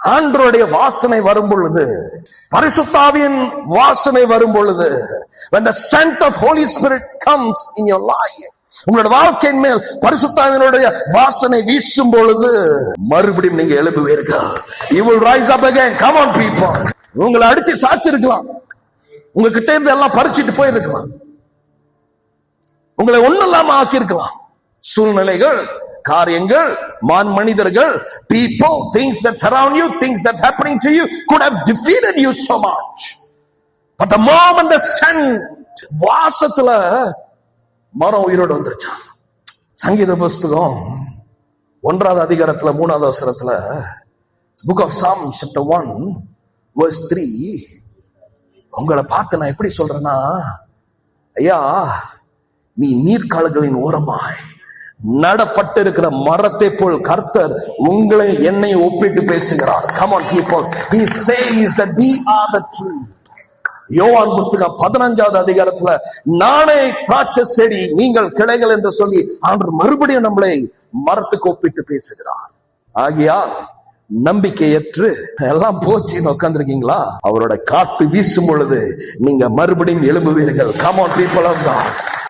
ஆண்டவருடைய வாசனை வரும் பொழுது, பரிசுத்தாவியின் வாசனை வரும் பொழுது, when the scent of Holy Spirit comes in your life, உங்களுடைய வாழ்க்கையின் மேல் பரிசுத்தாவினுடைய வாசனை வீசும் பொழுது மறுபடியும் நீங்க எழுப்புவீர்கள். You will rise up again. Come on people. உங்களை அடிச்சு சாச்சிருக்கலாம், உங்ககிட்ட இருந்து எல்லாம் பறிச்சிட்டு போயிருக்கலாம், உங்களை ஒண்ணு இல்லாம ஆக்கியிருக்கலாம். சூழ்நிலைகள், காரியங்கள், மனிதர்கள், people, things that surround you, things that happening to you could have defeated you so much. But the moment the scent, வாசத்துல மரம் உயிரோடு வந்துருச்சு. சங்கீத புஸ்தகம் 1வது அதிகாரத்துல 3வது வசனத்துல, book of Psalms chapter 1 verse 3, உங்களை பார்த்து நான் எப்படி சொல்றேன்னா, ஐயா நீ நீர்க்கால்களின் ஓரமாய் நடப்பட்டிருக்கிற மரத்தை போல் கர்த்தர் உங்களை என்னை ஒப்பிட்டு பேசுகிறார். Come on people, he says that we are the tree. யோவான் புஸ்தகம் 15வது அதிகாரத்துல, நானே திராட்சை செடி நீங்கள் கிளைகள் என்று சொல்லி ஆண்டவர் மறுபடியும் நம்மளை மரத்துக்கு ஒப்பிட்டு பேசுகிறார். ஆகையால் நம்பிக்கையற்று எல்லாம் போச்சுன்னு உட்கார்ந்திருக்கீங்களா? அவரோட காத்து வீசும் பொழுது நீங்க மறுபடியும் எழும்புவீர்கள். Come on people of God.